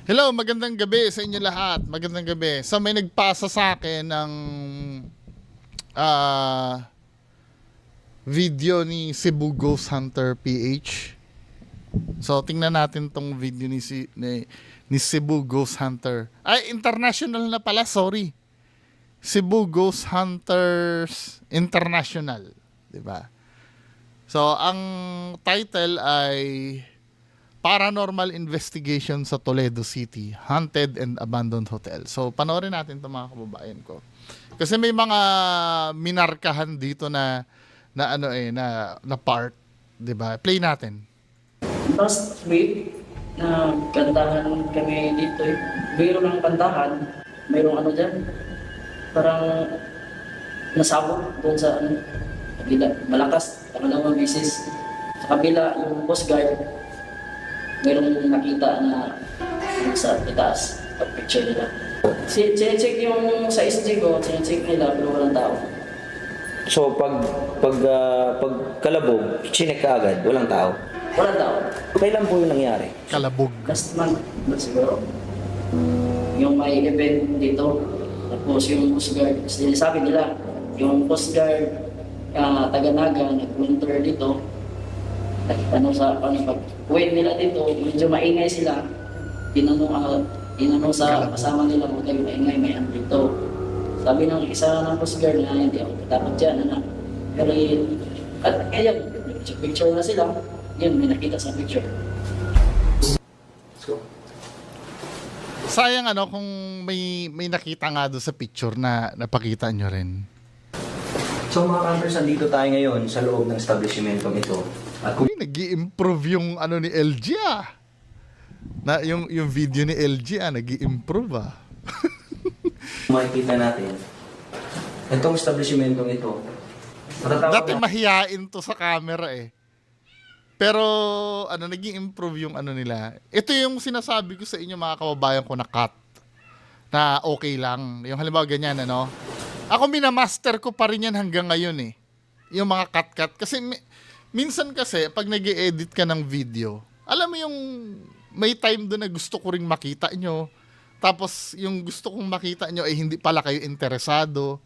Hello, magandang gabi sa inyo lahat. Magandang gabi. So may nagpasa sa akin ng ah, video ni Cebu Ghost Hunter PH. So tingnan natin tong video ni Cebu Ghost Hunter. Ay, international na pala, sorry. Cebu Ghost Hunters International, 'di ba? So ang title ay Paranormal Investigation sa Toledo City, Haunted and Abandoned Hotel. So, panoorin natin ito mga kababayan ko. Kasi may mga minarkahan dito na part, 'di ba? Play natin. Last week, na kantahan kami dito eh. Biro ng kantahan, mayroong ano dyan, parang nasabog doon sa kabila, malakas, pangalawang bisis. Sa kabila, yung Coast Guard, mayroong nakita na sa itaas, pag-picture nila. Sinecheck yung sa SG ko, sinecheck nila, pero walang tao. So pag kalabog, chinek ka agad, walang tao. Walang tao. Kailan po yung nangyari? Kalabog. Last month, siguro. Yung may event dito, tapos yung Coast Guard, sabi nila, yung Coast Guard, taga-naga, nag-winter dito, pag-uwi nila dito, medyo maingay sila, tinanong sa kasama nila, huwag kayo maingay, may ano dito. Sabi ng isa ng Coast Guard na hindi ako dapat dyan, anak. Pero yun, at ngayon, picture na sila, yun, may nakita sa picture. So, Sayang kung may nakita nga doon sa picture na napakita nyo rin. So mga campers, nandito tayo ngayon sa loob ng establishmentong ito. At kung Nag-i-improve yung ni LG Na yung video ni LG nag-i-improve makikita natin, itong establishmentong ito, matatawag Dati mahiyain to sa camera eh. Pero naging-improve yung nila. Ito yung sinasabi ko sa inyo mga kababayan ko na cut. Na okay lang. Yung halimbawa ganyan Ako minamaster ko pa rin yan hanggang ngayon eh. Yung mga cut-cut. Kasi minsan kasi pag nag-i-edit ka ng video, alam mo yung may time doon na gusto ko ring makita nyo. Tapos yung gusto kong makita nyo ay hindi pala kayo interesado.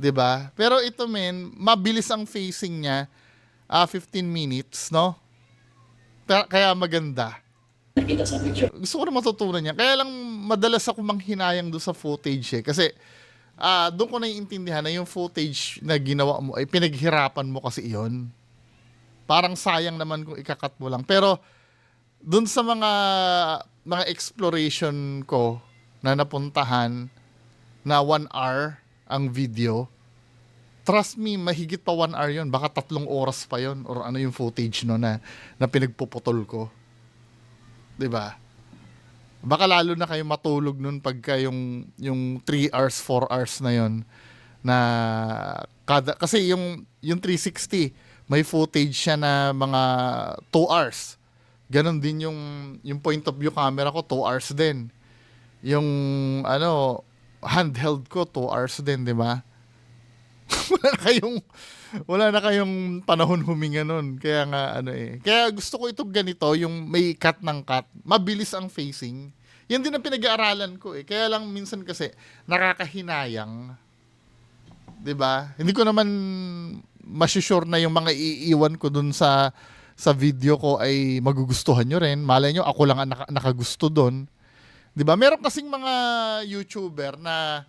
'Di ba? Pero ito mabilis ang facing niya. 15 minutes, no? Kaya maganda. nakita sa picture. Gusto ko na matutunan yan. Kaya lang madalas ako manghinayang doon sa footage eh. Kasi doon ko naiintindihan na yung footage na ginawa mo ay pinaghirapan mo kasi iyon. Parang sayang naman kung ikakat mo lang. Pero doon sa mga exploration ko na napuntahan na 1 hour ang video, trust me, mahigit pa 1 hour yun. Baka 3 oras pa yun. Or yung footage na pinagpuputol ko. 'Di ba? Baka lalo na kayo matulog nun pagka yung 3 hours, 4 hours na yun. Na kasi yung 360, may footage siya na mga 2 hours. Ganon din yung point of view camera ko, 2 hours din. Yung handheld ko, 2 hours din, di ba? wala na kayong panahon huminga nun. Kaya nga Kaya gusto ko itong ganito, yung may cut ng cut. Mabilis ang facing. Yan din ang pinag-aaralan ko eh. Kaya lang minsan kasi nakakahinayang. 'Di ba? Hindi ko naman masusure na yung mga iiwan ko dun sa video ko ay magugustuhan nyo rin. Malay nyo, ako lang ang nakagusto dun. 'Di ba? Meron kasing mga YouTuber na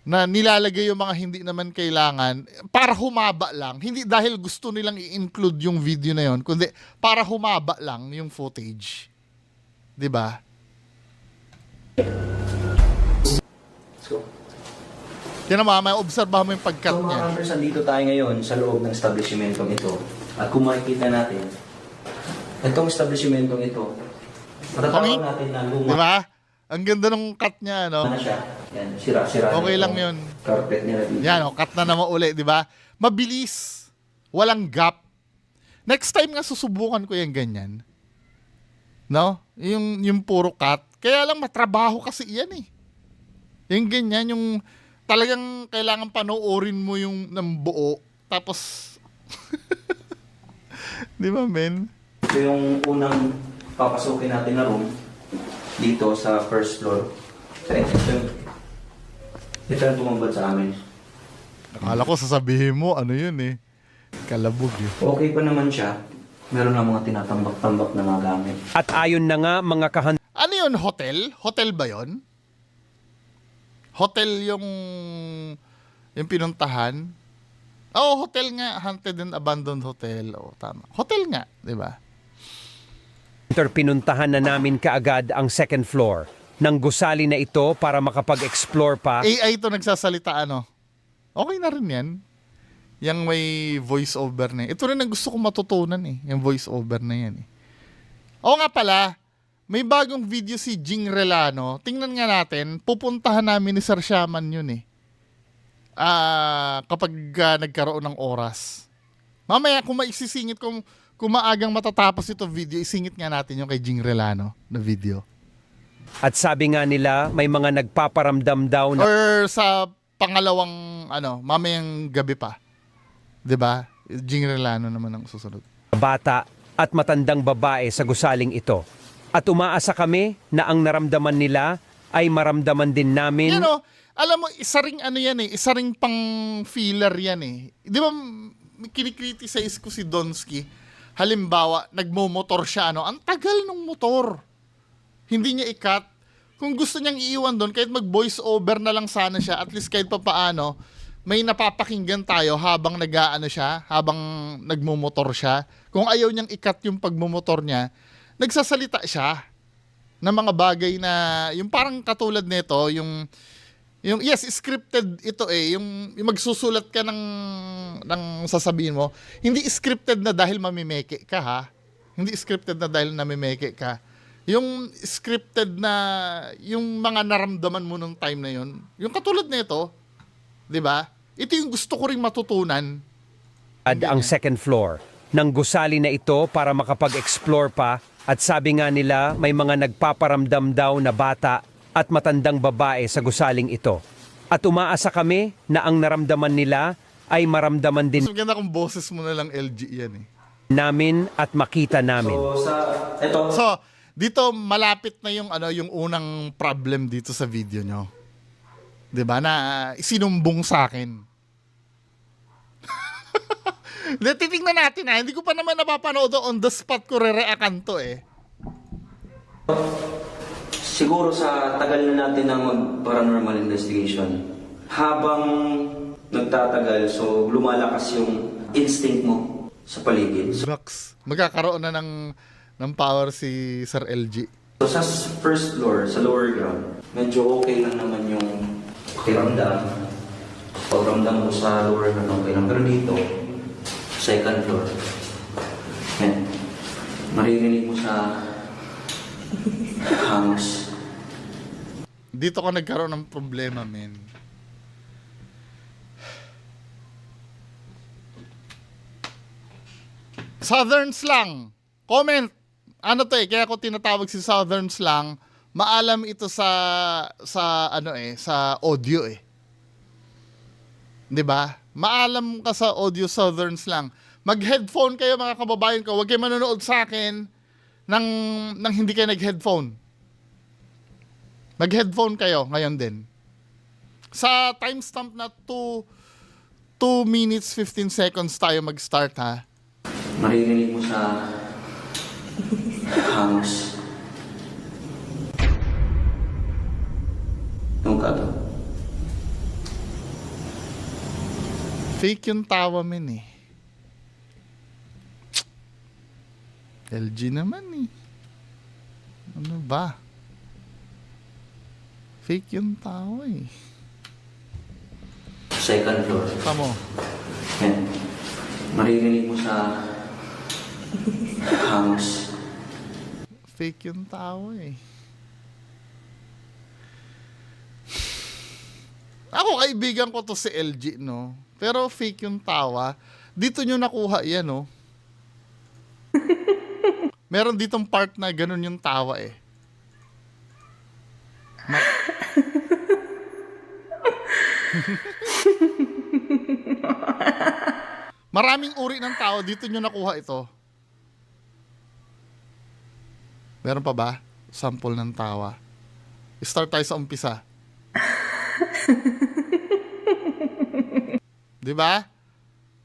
nilalagay yung mga hindi naman kailangan para humaba lang. Hindi dahil gusto nilang i-include yung video na yon, kundi para humaba lang yung footage. 'Di ba? So, Yan naman, may obserbahan mo yung pagkat so mga niya. campers, nandito tayo ngayon sa loob ng establishmentong ito. At kung makikita natin, itong establishmentong ito, matatawag natin na 'Di ba? Ang ganda ng cut niya, na siya. Yan, sira-sira. Okay na lang itong yun. Carpet nila dito. Yan, cut na naman uli, 'di ba? Mabilis. Walang gap. Next time nga susubukan ko yung ganyan. No? Yung puro cut. Kaya lang matrabaho kasi yan eh. Yung ganyan, yung talagang kailangan panoorin mo yung ng buo. Tapos, di ba, men? Ito yung unang papasukin natin na room. dito sa first floor. Ito yung tumambad sa amin. Akala ko sasabihin mo, ano yun eh. Kalabog eh. Okay pa naman siya. Meron lang mga tinatambak-tambak na mga gamit. At ayon na nga mga Ano yun, hotel? Hotel ba yun? Hotel yung pinuntahan? Oo, hotel nga. Haunted and abandoned hotel. Oo, tama. Hotel nga, di ba? pinuntahan na namin kaagad ang second floor ng gusali na ito para makapag-explore pa. AI to nagsasalita, ano? Okay na rin yan. Yang may voice over na yan. Ito rin ang gusto kong matutunan eh. Yung voice over na yan eh. Oo nga pala, may bagong video si Jing Relano. Tingnan nga natin, pupuntahan namin ni Sir Shaman yun eh. Kapag nagkaroon ng oras. Mamaya kung maisisingit, kung maagang matatapos ito video, isingit nga natin yung kay Jing Relano na video. At sabi nga nila, may mga nagpaparamdam daw na Or sa pangalawang, mamayang gabi pa. 'Di ba? Jing Relano naman ang susunod. bata at matandang babae sa gusaling ito. At umaasa kami na ang naramdaman nila ay maramdaman din namin. Alam mo, isa ring yan eh, isa ring pang filler yan eh. Di ba, kinikriticize ko si Donsky. Halimbawa, nagmo-motor siya, ang tagal ng motor. Hindi niya ikat. Kung gusto niyang iiwan doon, kahit mag-voice over na lang sana siya, at least kahit papaano, may napapakinggan tayo habang siya, habang nagmo-motor siya. Kung ayaw niyang ikat yung pagmumotor niya, nagsasalita siya ng mga bagay na, yung parang katulad nito, yung yes, scripted ito eh, yung magsusulat ka ng sasabihin mo, hindi scripted na dahil mamimeke ka ha. Hindi scripted na dahil namimeke ka. Yung scripted na, yung mga naramdaman mo nung time na yun, yung katulad nito, 'di ba? Ito yung gusto ko ring matutunan. ang second floor ng gusali na ito para makapag-explore pa. At sabi nga nila, may mga nagpaparamdam daw na bata at matandang babae sa gusaling ito. At umaasa kami na ang naramdaman nila ay maramdaman din Mas maganda kung boses mo na lang LG yan eh. namin at makita namin. So, dito malapit na yung unang problem dito sa video nyo. 'Di ba? Na isinumbong sa akin. Titingnan natin hindi ko pa naman napapanood on the spot ko re-reactan to eh. Siguro sa tagal na natin ng mag-paranormal investigation, habang nagtatagal, so lumalakas yung instinct mo sa paligid. Max, magkakaroon na ng power si Sir LG. So sa first floor, sa lower ground, medyo okay lang naman yung pakiramdam. Pagramdam ko sa lower ground, okay lang. Pero dito, second floor, maririnig mo sa hangos. Dito ka nagkaroon ng problema, men. Southern Slang. Comment. Ano to eh, kaya ko tinatawag si Southern Slang. Maalam ito sa audio eh. 'Di ba? Maalam ka sa audio Southern Slang. Mag-headphone kayo mga kababayan ko. Huwag kayo manonood sa akin nang hindi kayo nag-headphone. Mag-headphone kayo ngayon din. Sa timestamp na 2 minutes 15 seconds tayo mag-start ha. Maririnig mo sa hangos. Yung kato. Fake yung tawa men eh. LG naman eh. Ano ba? Fake yung tawa eh. Second floor. Tamo. Maririnig mo sa hangos. Fake yung tawa eh. Ako kaibigan ko to si LG no. Pero fake yung tawa. Dito nyo nakuha yan no. Meron ditong part na ganun yung tawa eh. Maraming uri ng tao, dito nyo nakuha ito. Meron pa ba? sample ng tawa. Start tayo sa umpisa. Di ba?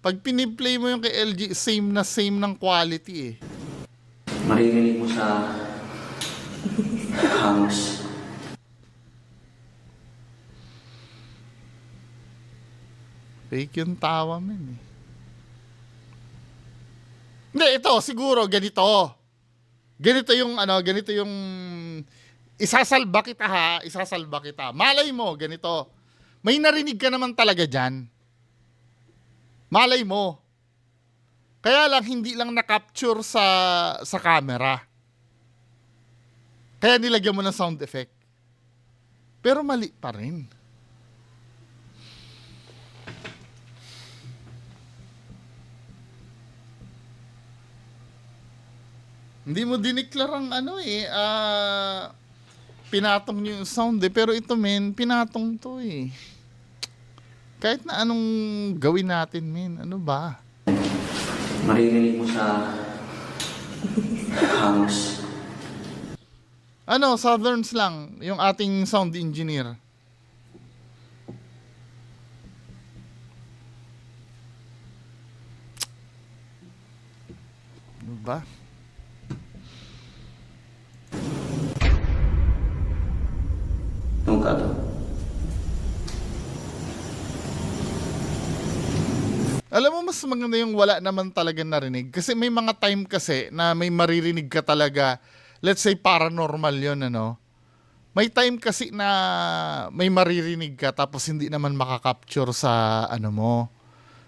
Pag piniplay mo yung kay LG, same ng quality eh. Maririnig mo sa hangos. Fake yung tawa men eh. Hindi, ito siguro ganito. Ganito yung isasalba kita ha, isasalba kita. Malay mo ganito. May narinig ka naman talaga diyan. Malay mo. Kaya lang hindi lang na-capture sa camera. Kaya nilagyan mo ng sound effect. Pero mali pa rin. Hindi mo diniklarang pinatong niyo yung sound eh. Pero ito men, pinatong to eh. Kahit na anong gawin natin men, ano ba? Maririnig mo sa hangos. Southerns lang, yung ating sound engineer. Ano ba? Nung kato. Alam mo, mas maganda yung wala naman talaga narinig. Kasi may mga time kasi na may maririnig ka talaga. Let's say paranormal yun, ano. May time kasi na may maririnig ka tapos hindi naman makakapture sa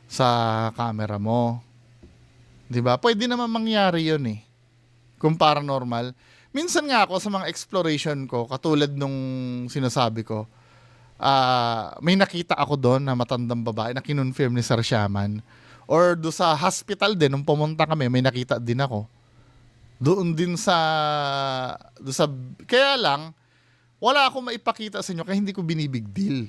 sa camera mo. 'Di ba? Pwede naman mangyari yun eh. Kung paranormal. Minsan nga ako sa mga exploration ko, katulad nung sinasabi ko, may nakita ako doon na matandang babae na kinonfirm ni Sir Shaman. Or do sa hospital din, nung pumunta kami, may nakita din ako. Doon din kaya lang, wala akong maipakita sa inyo kaya hindi ko binibig deal.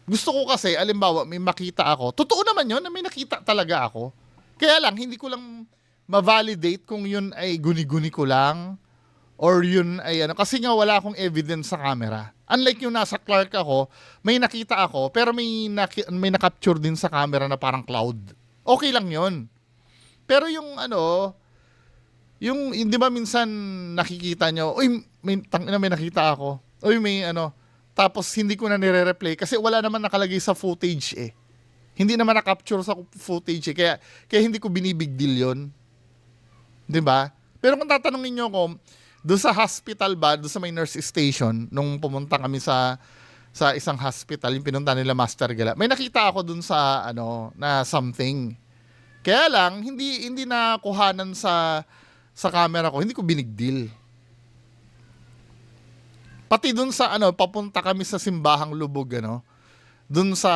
Gusto ko kasi, alimbawa, may makita ako. Totoo naman yun na may nakita talaga ako. Kaya lang, hindi ko lang ma-validate kung yun ay guni-guni ko lang or yun ay kasi nga wala akong evidence sa camera. Unlike yung nasa Clark ako, may nakita ako pero may na-capture din sa camera na parang cloud. Okay lang yun. Pero yung yung di ba minsan nakikita nyo, uy, may nakita ako. Uy, may tapos hindi ko na nire-replay kasi wala naman nakalagay sa footage eh. Hindi naman na-capture sa footage eh. Kaya hindi ko binibig deal yun. 'Di ba? Pero kung tatanungin niyo ako, doon sa hospital ba, doon sa may nurse station, nung pumunta kami sa isang hospital, yung pinunta nila Master Gala, may nakita ako doon sa na something. Kaya lang hindi na kuhanan sa camera ko, hindi ko binigdil. Pati doon sa papunta kami sa Simbahang Lubog, doon sa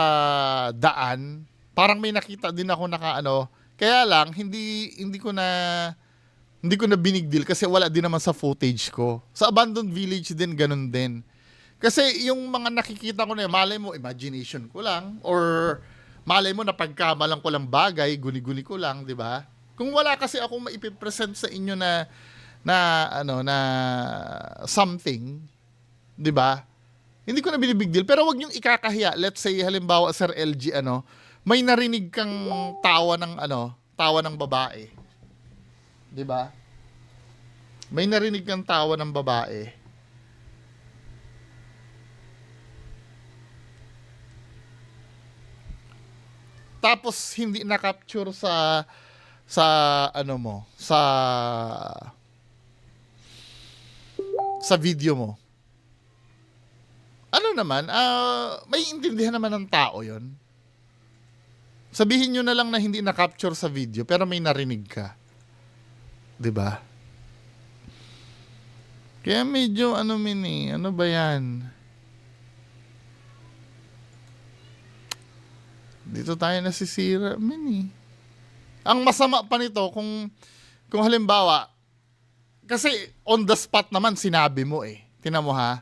daan, parang may nakita din ako kaya lang hindi ko na binigdil kasi wala din naman sa footage ko. Sa Abandoned Village din ganun din. Kasi yung mga nakikita ko na malay mo imagination ko lang or malay mo napagkamalang ko lang bagay, guni-guni ko lang, 'di ba? Kung wala kasi akong maipipresent sa inyo na something, 'di ba? Hindi ko na binibig deal pero wag niyo ikakahiya. Let's say halimbawa Sir LG may narinig kang tawa ng babae. 'Di ba? May narinig kang tawa ng babae. Tapos hindi na-capture sa video mo. May intindihan naman ng tao 'yon. Sabihin nyo na lang na hindi na-capture sa video pero may narinig ka. 'Di ba? Kaya medyo ano ba 'yan? Dito tayo nasisira, Ang masama pa nito kung halimbawa kasi on the spot naman sinabi mo eh. Tingnan mo ha.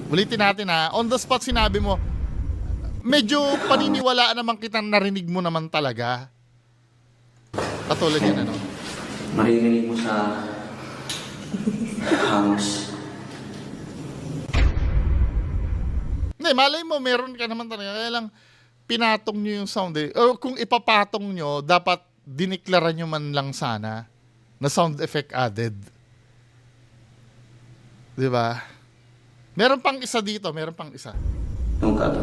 Ulitin natin ha. On the spot sinabi mo, medyo paniniwalaan naman kitang narinig mo naman talaga. Katulad yan Maririnig mo sa Hangos. Hindi, malay mo, meron ka naman talaga. Kaya lang, pinatong nyo yung sound eh. O kung ipapatong nyo, dapat diniklara nyo man lang sana na sound effect added. Di ba? Meron pang isa dito, meron pang isa. Yung kato.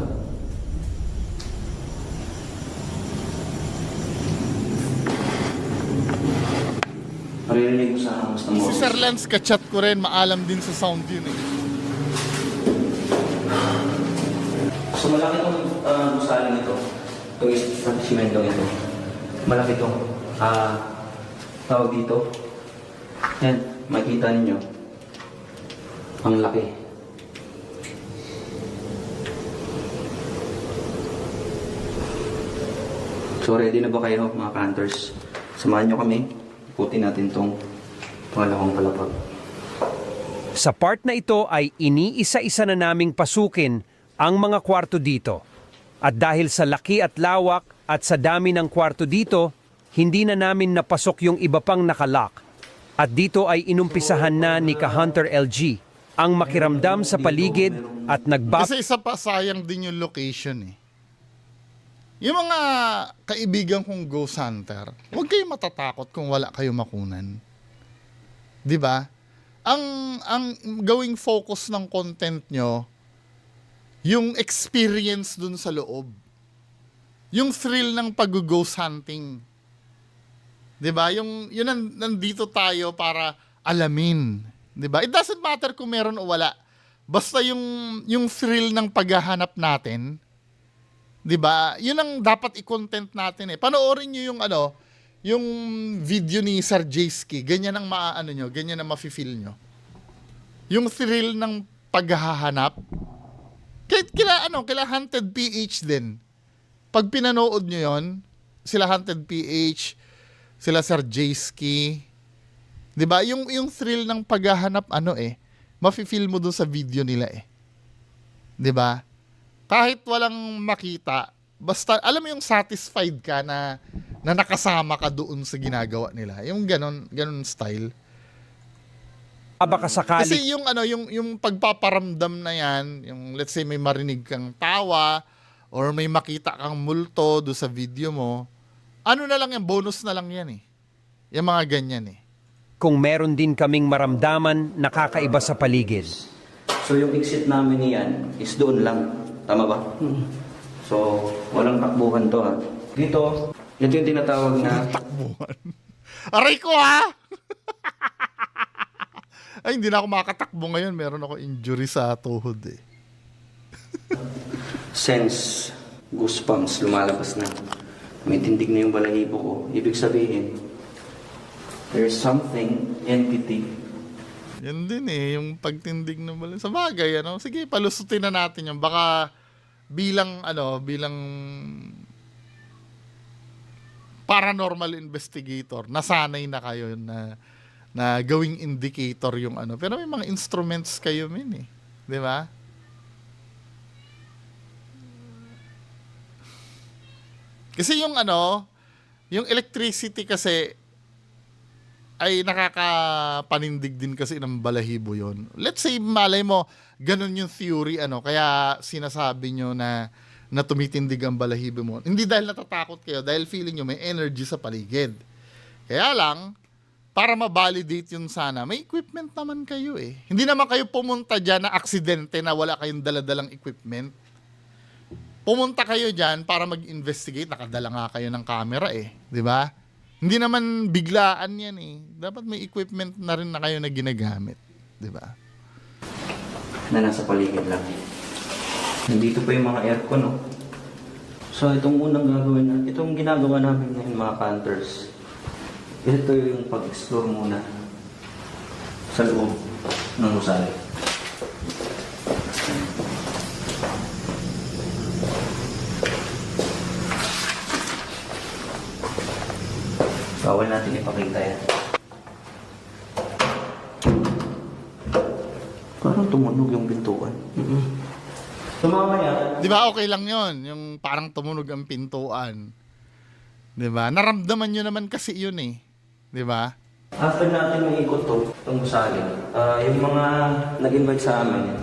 Maririnig ko sa hangos ng Si boses. Sir Lance, kachat ko rin, maalam din sa sound yun eh. So malaki itong gusaling ito. Itong establishmentong ito. Malaki itong tawag dito. Yan, makikita ninyo. Ang laki. So ready na ba kayo mga Panthers? Samahan nyo kami. Ikutin natin itong pangalawang palapag. Sa part na ito ay iniisa-isa na naming pasukin ang mga kwarto dito. At dahil sa laki at lawak at sa dami ng kwarto dito, hindi na namin napasok yung iba pang nakalock. At dito ay inumpisahan na ni Ka-Hunter LG ang makiramdam sa paligid at Kasi isa pa, sayang din yung location eh. Yung mga kaibigan kong ghost hunter, huwag kayong matatakot kung wala kayong makunan. 'Di ba? Ang gawing focus ng content nyo, yung experience dun sa loob. Yung thrill ng pag-ghost hunting. 'Di ba? Yun nandito tayo para alamin. 'Di ba? It doesn't matter kung meron o wala. Basta yung thrill ng paghahanap natin, 'di ba? 'Yun ang dapat i-content natin eh. Panoorin niyo yung video ni Sir Jayski. Ganyan ang maaano nyo, ganyan ang mafe-feel nyo. Yung thrill ng paghahanap. Kila Hunted PH din. Pag pinanood nyo 'yon, sila Hunted PH, sila Sir Jayski, 'di ba? Yung thrill ng paghahanap mafe-feel mo doon sa video nila eh. 'Di ba? Kahit walang makita, basta alam mo yung satisfied ka na nakasama ka doon sa ginagawa nila. Yung ganon style. baka sakali Kasi yung pagpaparamdam na yan, yung let's say may marinig kang tawa or may makita kang multo do sa video mo, ano na lang yan, bonus na lang yan eh. Yung mga ganyan eh. kung meron din kaming maramdaman nakakaiba sa paligid. So yung exit namin niyan is doon lang. Tama ba? So, walang takbuhan to ha. Dito, ito yung tinatawag na Takbuhan. Aray ko ha! Ay, hindi na ako makakatakbo ngayon. Meron ako injury sa tuhod eh. sense, goosebumps, lumalabas na. May tindig na yung balahibo ko. Ibig sabihin, there's something, entity. Yan din eh, yung pagtindig ng balon. Sa bagay, sige, palusutin na natin yung baka bilang paranormal investigator, nasanay na kayo na gawing indicator yung Pero may mga instruments kayo min eh. Di ba? Kasi yung electricity kasi ay nakakapanindig din kasi ng balahibo yon. Let's say, malay mo, ganun yung theory, kaya sinasabi nyo na tumitindig ang balahibo mo. Hindi dahil natatakot kayo, dahil feeling nyo may energy sa paligid. Kaya lang, para ma-validate yun sana, may equipment naman kayo eh. Hindi naman kayo pumunta dyan na aksidente na wala kayong daladalang equipment. Pumunta kayo dyan para mag-investigate, nakadala nga kayo ng camera eh. Di ba? Hindi naman biglaan yan eh. Dapat may equipment na rin na kayo na ginagamit. Di ba? Na nasa paligid lang. Nandito pa yung mga aircon, no? So, itong unang gagawin na, itong ginagawa namin ngayon mga Panthers, ito yung pag-explore muna sa loob ng gusali. Bawal natin ipakita yan. Parang tumunog yung pintuan. So mamaya, Di ba okay lang yon yung parang tumunog ang pintuan. Di ba? Naramdaman nyo naman kasi yun eh. Di ba? After natin maikot itong gusali, yung mga nag-invite sa amin,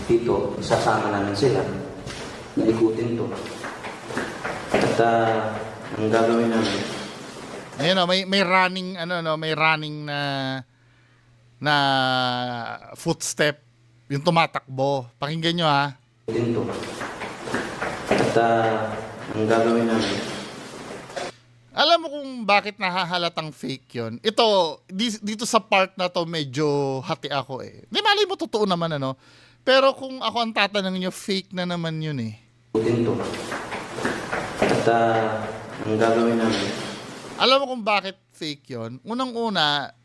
dito, isasama namin sila. Naikutin to. At ang gagawin namin, Ayun oh, may running may running na footstep, yung tumatakbo. Pakinggan nyo ha. ikutin to. At ang gagawin namin, Alam mo kung bakit nahahalatang fake yon? Ito, dito sa part na to medyo hati ako eh. Di mali mo totoo naman ano. Pero kung ako ang tatanungin nyo, fake na naman yun eh. ikutin to. At ang gagawin namin, Alam mo kung bakit fake yon? Unang-una,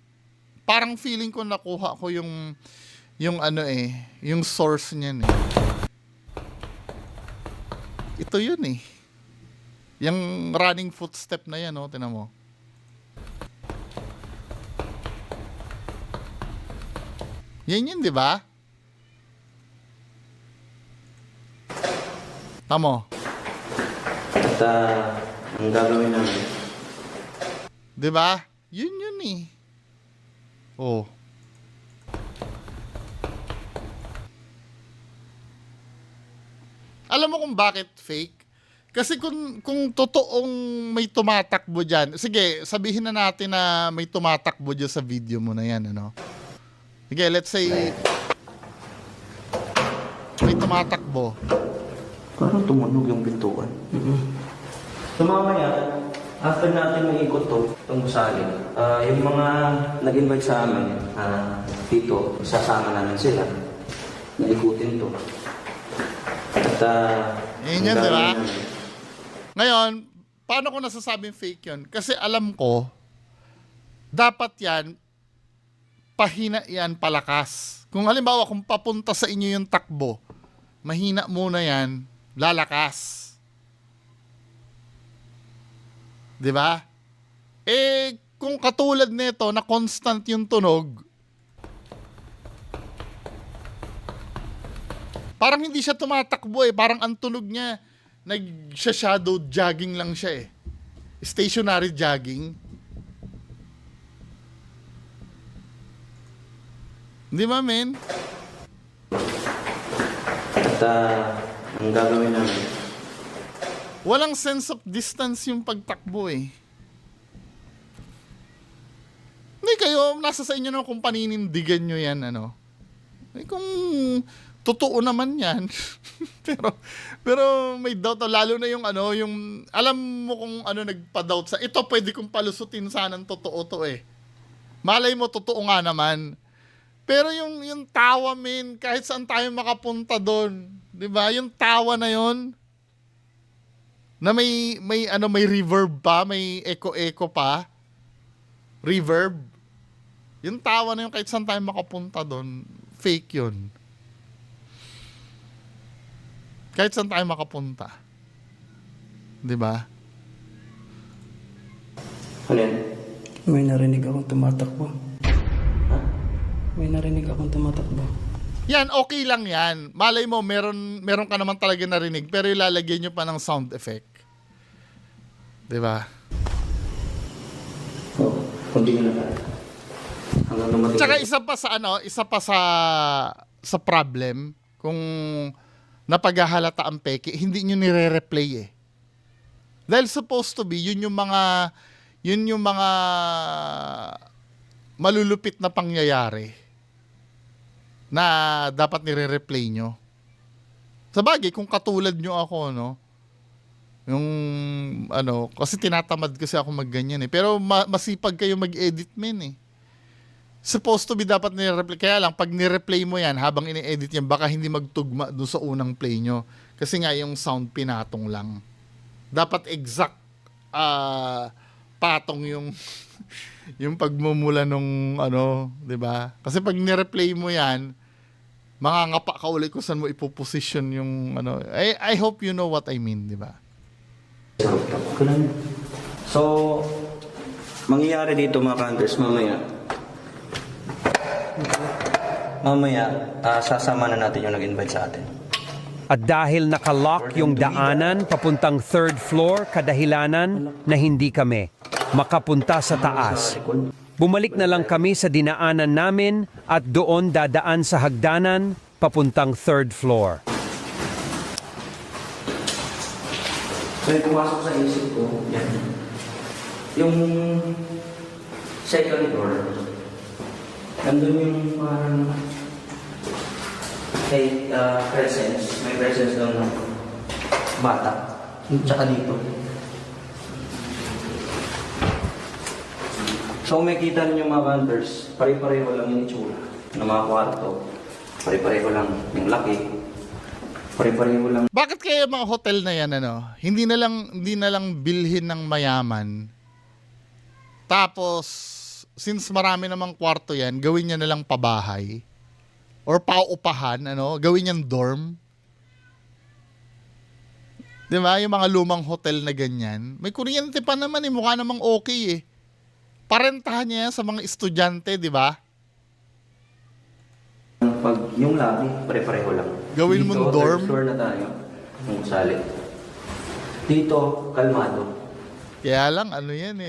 parang feeling ko nakuha ko yung yung source niyan eh. Ito yun eh. Yung running footstep na yan, oh, tinan mo. Yan yun, di ba? Tamo. at ang gagawin namin, Di ba? Yun yun eh. Oh. Alam mo kung bakit fake? Kasi kung totoong may tumatakbo dyan, sige, sabihin na natin na may tumatakbo dyan sa video mo na yan, ano? Sige, let's say, may tumatakbo. parang tumunog yung pintuan. So mamaya, after natin maikot itong gusali, yung mga nag-invite sa amin, dito, isasama namin sila. Naikutin to. At Yun yun, di ba? Ngayon, paano ko nasasabing fake yun? Kasi alam ko, dapat yan, pahina yan, palakas. Kung halimbawa, kung papunta sa inyo yung takbo, mahina muna yan, lalakas. Di ba? Eh, kung katulad nito na constant yung tunog, parang hindi siya tumatakbo eh. Parang ang tunog niya, nag-shadow jogging lang siya eh. Stationary jogging. Di ba, men? At ang gagawin namin, Walang sense of distance yung pagtakbo eh. Hindi kayo, nasa sa inyo na kung paninindigan nyo yan, ano. Eh, kung totoo naman yan. pero may doubt, lalo na yung ano, yung, alam mo kung ano nagpa-doubt sa, ito pwede kong palusutin sanang totoo to eh. Malay mo, totoo nga naman. Pero yung tawa, men, kahit saan tayo makapunta doon, di ba? Yung tawa na yon na may reverb pa, may echo pa. Reverb. Yung tawa na yun, kahit saan tayo makapunta doon, fake yun. Kahit saan tayo makapunta. Di ba? ano yan? May narinig akong tumatakbo. May narinig akong tumatakbo. Yan, okay lang yan. Malay mo, meron ka naman talaga narinig, pero ilalagyan nyo pa ng sound effect. Di ba? Oo, continue na tayo. Hanggang dumating. Tsaka isa pa sa problem, kung napaghahalata ang peke, hindi nyo nire-replay eh. Dahil supposed to be, yun yung mga malulupit na pangyayari na dapat nire-replay nyo. Sabagay, kung katulad nyo ako, no, yung, ano, kasi tinatamad kasi ako magganyan eh. Pero masipag kayo mag-edit, men eh. Supposed to be dapat nire-replay. Kaya lang, pag nire-replay mo yan, habang ini-edit yan, baka hindi magtugma doon sa unang play nyo. Kasi nga, yung sound pinatong lang. Dapat exact patong yung yung pagmumula nung ano, 'di ba? Kasi pag ni-replay mo 'yan, mangangapa ka ulit kung saan mo ipoposition yung ano. I hope you know what I mean, 'di ba? So, mangyayari dito mga counters mamaya, sasama na natin yung nag-invite sa atin. At dahil nakalock yung daanan papuntang third floor, kadahilanan na hindi kami makapunta sa taas. Bumalik na lang kami sa dinaanan namin at doon dadaan sa hagdanan papuntang 3rd floor. So yung pumasok sa isip ko, yan. Yung second floor, nandun yung presence, may presence ng bata. Tsaka dito. So kung makikita ninyo mga hunters, pare-pareho lang yung itsura ng mga kwarto. Pare-pareho lang yung laki. Pare-pareho lang. Bakit kaya yung mga hotel na yan, hindi na lang bilhin ng mayaman. Tapos, since marami namang kwarto yan, gawin niya na lang pabahay. Or paupahan, gawin niyang dorm. Di ba? Yung mga lumang hotel na ganyan. May kuryente pa naman mukha namang okay Parentahan niya yan sa mga estudyante, di ba? Pag yung lobby, pare-pareho lang. Gawin dito, mong dorm. Third floor na tayo. Yung sali. Dito, kalmado. Kaya lang, yan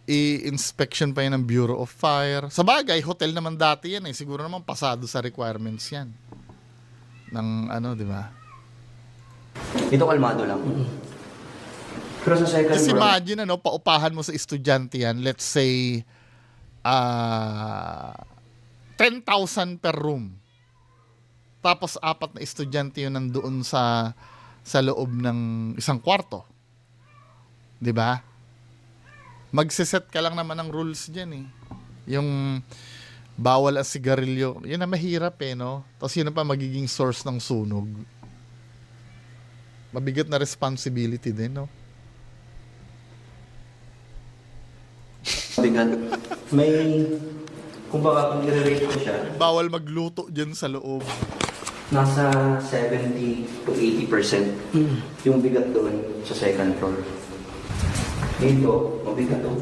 i-inspection pa yan ng Bureau of Fire. Sa bagay, hotel naman dati yan Siguro naman pasado sa requirements yan. Ng di ba? Dito, kalmado lang. Pero sa second Just floor, imagine, paupahan mo sa estudyante yan, let's say, 10,000 per room. Tapos 4 na estudyante yun nandoon sa loob ng isang kwarto. 'Di ba? Magsiset ka lang naman ng rules diyan Yung bawal ang sigarilyo, yun na mahirap Tapos yun na pa magiging source ng sunog. Mabigat na responsibility din, bigat. May, kumbaga kung i-rate ko siya, Bawal magluto diyan sa loob. nasa 70 to 80% yung bigat doon sa second floor. Dito, mabigat to.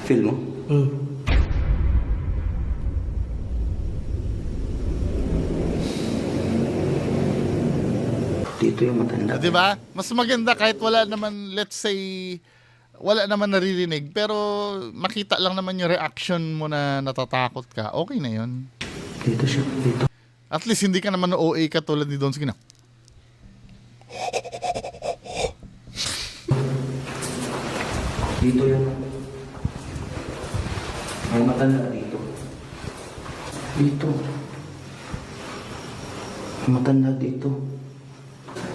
Feel mo? Dito yung matanda. 'Di ba? Mas maganda kahit wala naman, let's say, wala naman naririnig, pero makita lang naman yung reaction mo na natatakot ka. Okay na 'yon. Dito siya, dito. At least hindi ka naman OA katulad ni Don Skina. Dito yun. May matanda dito. Dito. May matanda dito.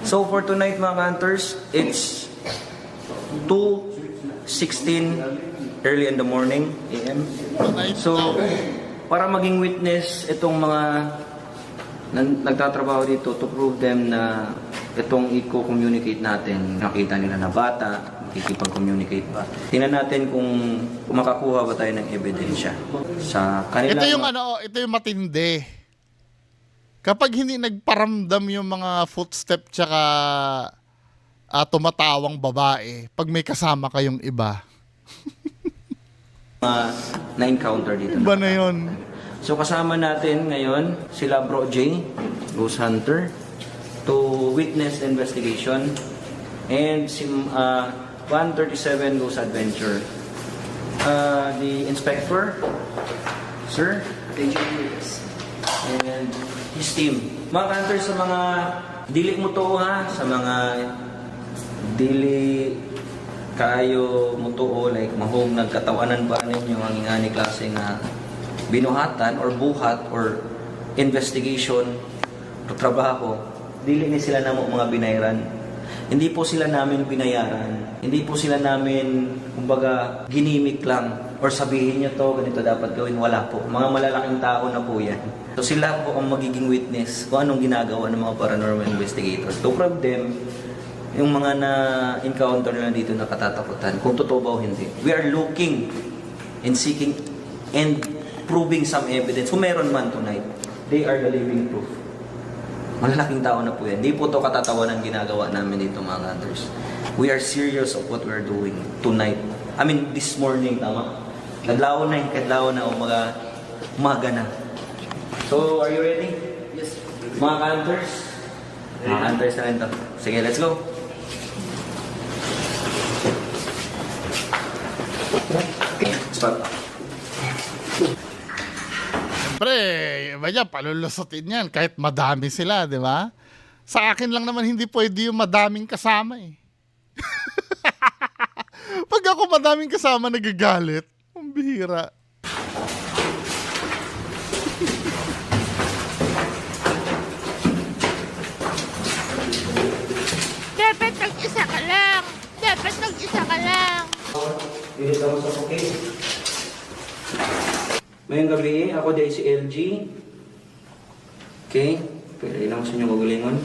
So for tonight mga hunters, it's 2:16 early in the morning AM. So para maging witness itong mga nagtatrabaho dito to prove them na itong i-communicate natin, nakita nila na bata, makikipag-communicate ba. Tingnan natin kung makakuha ba tayo ng ebidensya sa kanila. Ito yung matindi. Kapag hindi nagparamdam yung mga footstep tsaka tumatawang babae, pag may kasama kayong iba, na-encounter dito. iba na yun. So kasama natin ngayon sila Bro J, Ghost Hunter, to witness the investigation, and si 137 Ghost Adventure. The inspector, Sir, and his team. Mga hunters, sa mga dili mo to sa mga dili kayo mo to like mahog nagkatawanan ba ninyo ang ingani klase nga binuhatan or buhat or investigation o trabaho, dili ni sila namo mga binayran. Hindi po sila namin binayaran. Hindi po sila namin, kumbaga, ginimik lang or sabihin nyo to, ganito dapat gawin. Wala po. Mga malalaking tao na po yan. So sila po ang magiging witness kung anong ginagawa ng mga paranormal investigators. To prove them, yung mga na-encounter nila dito na katatakutan, kung totoo ba o hindi. We are looking and seeking and proving some evidence. Kung meron man tonight, they are the living proof. Malalaking tao na po yan. Hindi po ito katatawanan ginagawa namin dito mga hunters. We are serious of what we are doing tonight. I mean, this morning, tama? Kadlaw na, umaga na. So, are you ready? Yes. Mga hunters? Mga hunters na rin to. Sige, let's go. spot. Siyempre, iba niya, palulusutin yan kahit madami sila, di ba? Sa akin lang naman hindi pwede yung madaming kasama eh. Pag ako madaming kasama nagagalit, ang bihira. Dapat mag-isa ka lang. Dapat mag-isa ka lang. Pilit ako sa puki. Ngayong gabi, ako dahil si LG. Okay? Pwede lang sa inyo magalingon.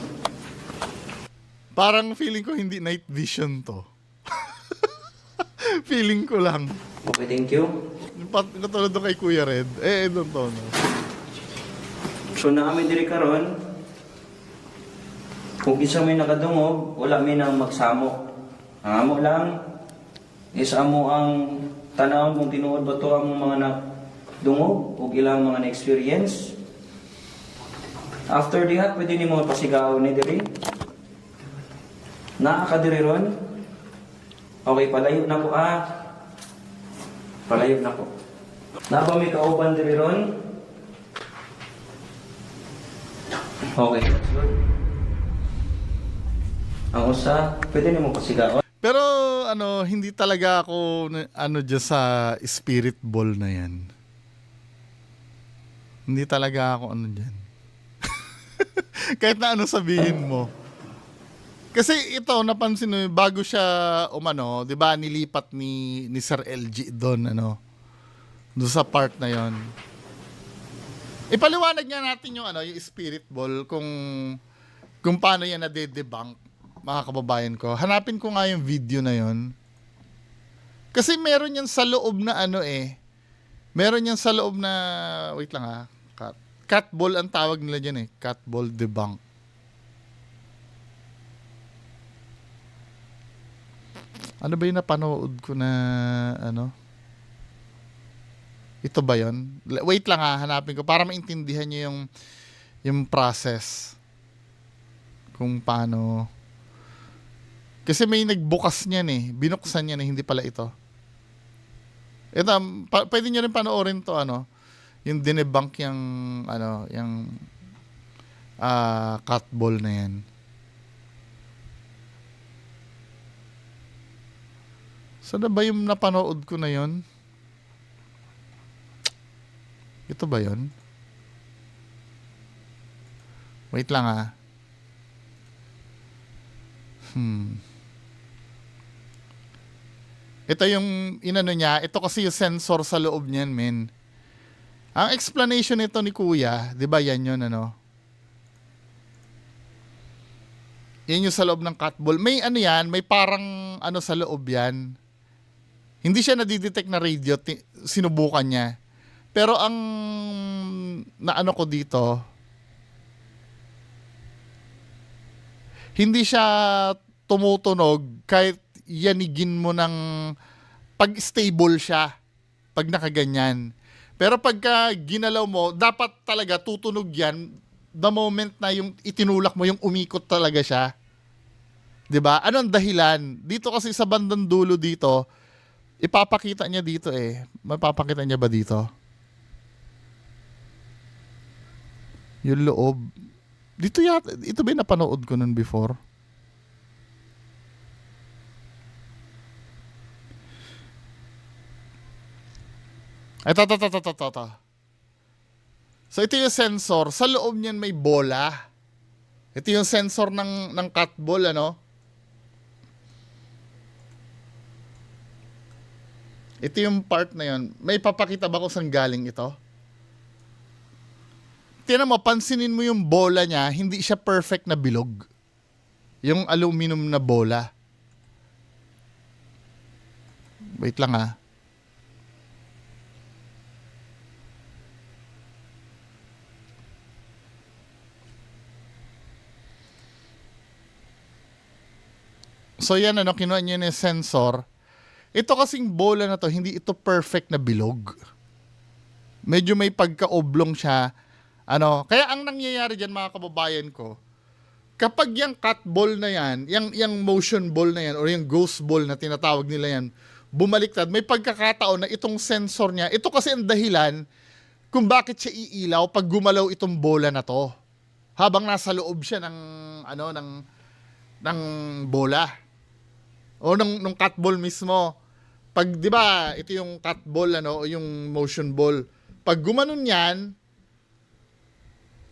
Parang feeling ko hindi night vision to. Feeling ko lang. Okay, thank you. Katulad doon kay Kuya Red. Doon to, no? So na kami diri karon. Kung isa may nakadungog, wala may nang magsamo. Ang amo lang, isa mo ang tanawon kung tinuod ba to ang mga nakadungog o ilang mga na-experience. After diha, pwede ni mo pasigaw ni diri. Naakadiri ron. Okay, palayo na ko Palayo na ko. Naba may kauban diri ron. Okay, that's good. Ang usa, pwede ni mo pasigaw. Pero hindi talaga ako dyan sa spirit ball na yan. Hindi talaga ako dyan. Kahit na sabihin mo. Kasi ito, napansin mo, bago siya di ba, nilipat ni Sir LG doon, doon sa part na yon. Ipaliwanag nga natin yung yung spirit ball kung paano yan na-debunk, mga kababayan ko. Hanapin ko nga yung video na yon. Kasi meron yan sa loob na meron yan sa loob na, wait lang cat ball ang tawag nila dyan cat ball debunk. Ano ba yung napanood ko na Ito ba yon? Wait lang hanapin ko para maintindihan nyo yung process. Kung paano. Kasi may nagbukas niyan binuksan niya na hindi pala ito. Ito, pwede nyo rin panoorin to yung dinebunk yung cat ball na yan. So na ba yung napanood ko na yon? Ito ba yon? Wait lang Ito yung niya. Ito kasi yung sensor sa loob niyan, men. Ang explanation nito ni Kuya, di ba yan yun, Yan yung sa loob ng cat ball. May yan, may parang sa loob yan. Hindi siya nadidetect na radio, sinubukan niya. Pero ang ko dito, hindi siya tumutunog kahit yanigin mo ng pag-stable siya pag nakaganyan. Pero pagka ginalaw mo, dapat talaga tutunog yan the moment na yung itinulak mo, yung umikot talaga siya. 'Di ba? Ano ang dahilan? Dito kasi sa bandang dulo dito, ipapakita niya dito Mapapakita niya ba dito? Yung loob. Dito ito ba yung napanood ko nun before? Ito. So ito yung sensor. Sa loob niyan may bola. Ito yung sensor ng cat ball, Ito yung part na yun. May papakita ba kung saan galing ito? Tingnan mo, pansinin mo yung bola niya, hindi siya perfect na bilog. Yung aluminum na bola. Wait lang So yan kinuha niya yung sensor. Ito kasing bola na to, hindi ito perfect na bilog. Medyo may pagka-oblong siya. Kaya ang nangyayari dyan, mga kababayan ko, kapag yung cat ball na yan, yung motion ball na yan, or yung ghost ball na tinatawag nila yan, bumaliktad, may pagkakataon na itong sensor niya, ito kasi ang dahilan kung bakit siya iilaw pag gumalaw itong bola na to. Habang nasa loob siya ng bola. O ng cut ball mismo. Pag 'di ba, ito yung cut ball o yung motion ball. Pag gumanon 'yan,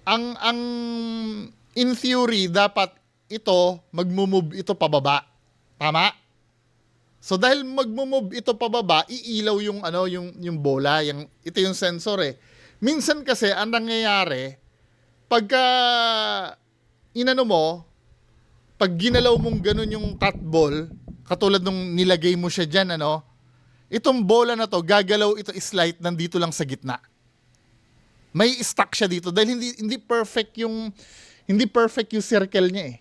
ang in theory dapat ito magmo-move ito pababa. Tama? So dahil magmo-move ito pababa, iilaw yung bola, ito yung sensor eh. Minsan kasi ang nangyayari pagka pag ginalaw mong ganun yung cut ball, katulad nung nilagay mo siya diyan itong bola na to gagalaw ito slight nandito lang sa gitna. May stuck siya dito dahil hindi perfect yung circle niya eh.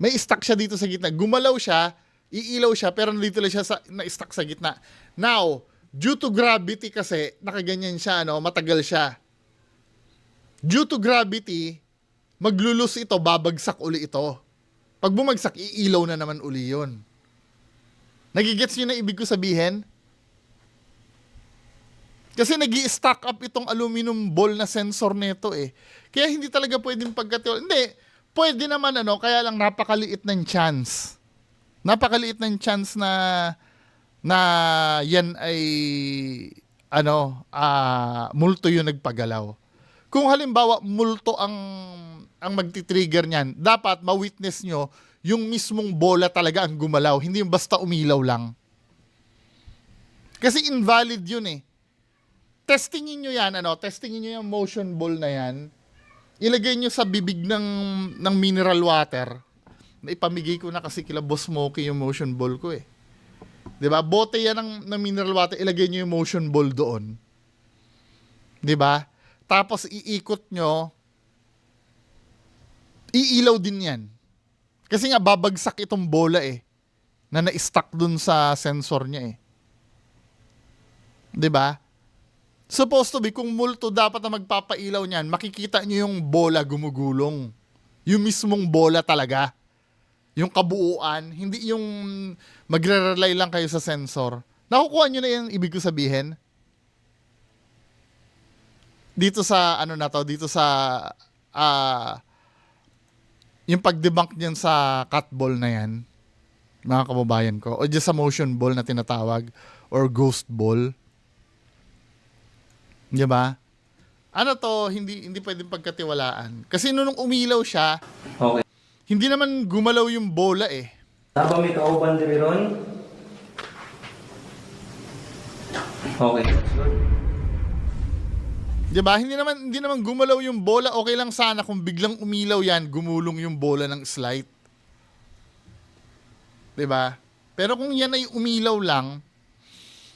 May stuck siya dito sa gitna. Gumalaw siya, iilaw siya, pero nandito lang siya na-stuck sa gitna. Now, due to gravity kasi, nakaganyan siya, matagal siya. Due to gravity, maglulus ito, babagsak uli ito. Pag bumagsak, iilaw na naman uli yun. Nagigets nyo na ibig ko sabihin? Kasi nag-i-stack up itong aluminum ball na sensor nito eh. Kaya hindi talaga pwedeng pagkatiwala. Hindi, pwede naman kaya lang napakaliit ng chance. Napakaliit ng chance na yan ay multo yung nagpagalaw. Kung halimbawa multo ang magti-trigger niyan, dapat ma-witness nyo yung mismong bola talaga ang gumalaw, hindi yung basta umilaw lang. Kasi invalid yun eh. Testingin nyo yan, testingin nyo yung motion ball na yan. Ilagay nyo sa bibig ng mineral water. Naipamigay ko na kasi kila Boss Smokey yung motion ball ko eh. 'Di ba? Bote yan ng mineral water, ilagay niyo yung motion ball doon. 'Di ba? Tapos iikot nyo, iilaw din yan. Kasi nga babagsak itong bola eh na na-stuck dun sa sensor niya eh. 'Di ba? Supposed to be, kung multo dapat na magpapailaw niyan, makikita nyo yung bola gumugulong. Yung mismong bola talaga. Yung kabuuan, hindi yung magre-rely lang kayo sa sensor. Nakukuha nyo na yung ibig ko sabihin? Dito sa, dito sa, yung pag-debunk niyan sa cut ball na yan, mga kababayan ko, o dyan sa motion ball na tinatawag, or ghost ball. Di ba? Hindi pwedeng pagkatiwalaan. Kasi nung umilaw siya, Okay. hindi naman gumalaw yung bola eh. Taba may kauban diri ron? Okay. Di ba? Hindi naman gumalaw yung bola. Okay lang sana kung biglang umilaw yan, gumulong yung bola ng slight. Di ba? Pero kung yan ay umilaw lang,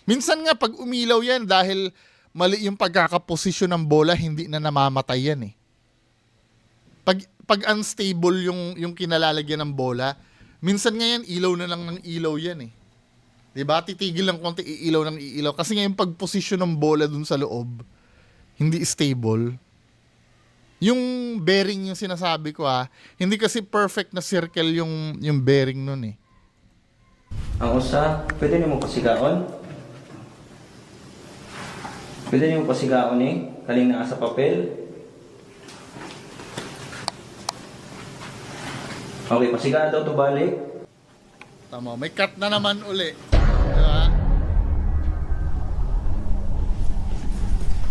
minsan nga pag umilaw yan dahil mali yung pagkakaposisyon ng bola, hindi na namamatay yan eh. Pag unstable yung kinalalagyan ng bola, minsan nga yan, ilaw na lang ng ilaw yan eh. Diba? Titigil lang konti, iilaw ng iilaw. Kasi nga yung pagposisyon ng bola dun sa loob, hindi stable. Yung bearing yung sinasabi ko hindi kasi perfect na circle yung bearing nun eh. Ang usa, pwede nimo pasigaon? Pwede nimo pasigaon kaling naa sa papel? Okay, pasigaan daw to balik. Tama, may cut na naman uli. Diba?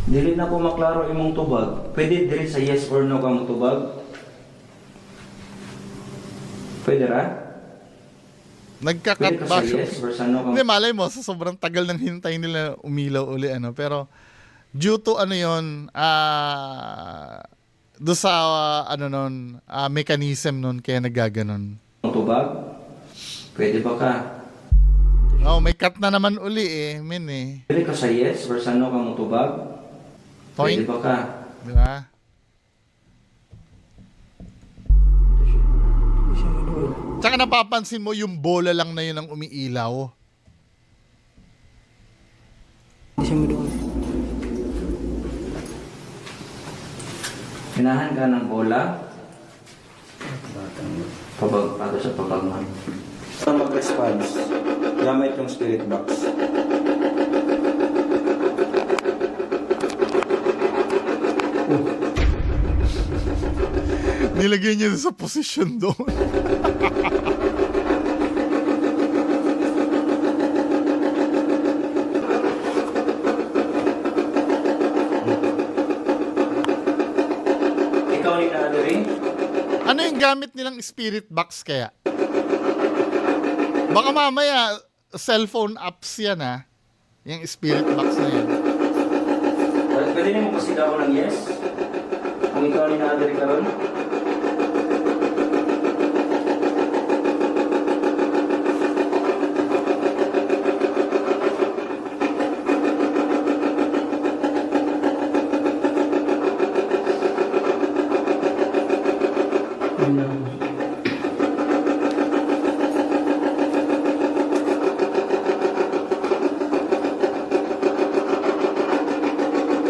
Dili na po maklaro imong tubag. Pwede diri sa yes or no ka mo tubag? Pwede ra? Nagka-cut Pwede ka ba? sa yes or sa no ka Hindi, malay mo, sa sobrang tagal ng hintay nila umilaw uli. Pero, due to do sa mechanism nun kaya nagaganon. tubag? Pwede ba ka? Oh, may cut na naman uli Pwede ka sa yes or sa no ka mo tubag? Point. Pwede ba ka? Di ba? Tsaka napapansin mo yung bola lang na yun ang umiilaw. Hindi siya madoon. Hinahan ka ng bola? Pabag, para sa pabagman. Sa mag-response, gamit yung spirit box. Nilagay niya sa posisyon doon. Ikaw ni Nadiri? Ano yung gamit nilang spirit box kaya? Baka mamaya, cellphone apps yan ha. Yung spirit box na yan. Pwede niyo mo pasigaw ng yes? Kung ikaw ni Nadiri ka ron?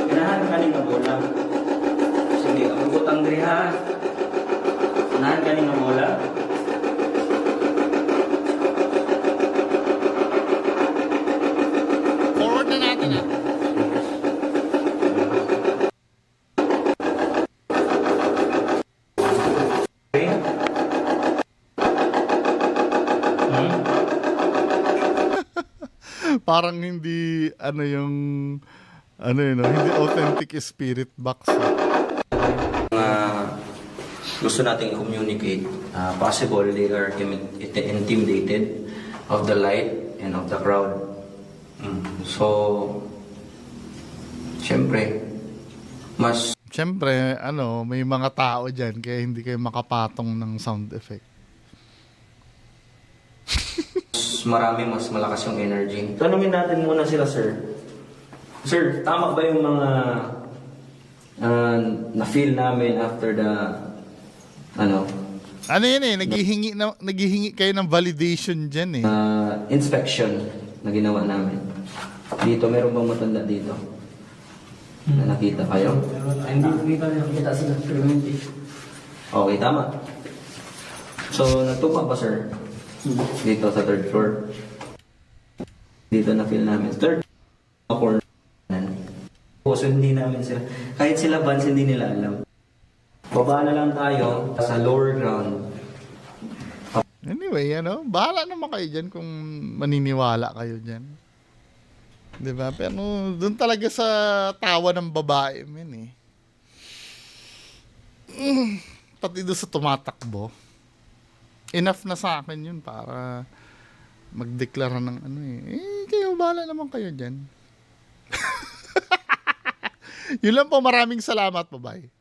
Inahan ka ni nga bola. Sige, ang butang diri ha. Inahan ka ni nga bola. Forward na natin ha. Okay? Parang hindi, ano yung, ano yun, no? Hindi authentic spirit box. Gusto nating communicate. Possible they are intimidated of the light and of the crowd. So, syempre, mas Siyempre, ano, may mga tao dyan, kaya hindi kayo makapatong ng sound effect. marami, mas malakas yung energy. Tanungin natin muna sila, sir. Sir, tama ba yung mga na-feel namin after the ano, Ano yun eh, naghihingi kayo ng validation dyan eh. inspection na ginawa namin? Dito, meron bang matanda dito? Na nakita kayo? Hindi pa nakita sila, pero hindi. Okay, tama. So, nagtupa pa, sir? Dito sa third floor. Dito na feel namin. Third floor. So, hindi namin sila. Kahit sila Vance, hindi nila alam. Baba na lang tayo sa lower ground. Anyway, ano, bahala naman kayo dyan kung maniniwala kayo dyan. Diba? Pero doon talaga sa tawa ng babae, men eh. Pati doon sa tumatakbo. Enough na sa akin yun para magdeklara ng ano eh. Kayo, bahala naman kayo dyan. Yun lang po, maraming salamat, bye-bye.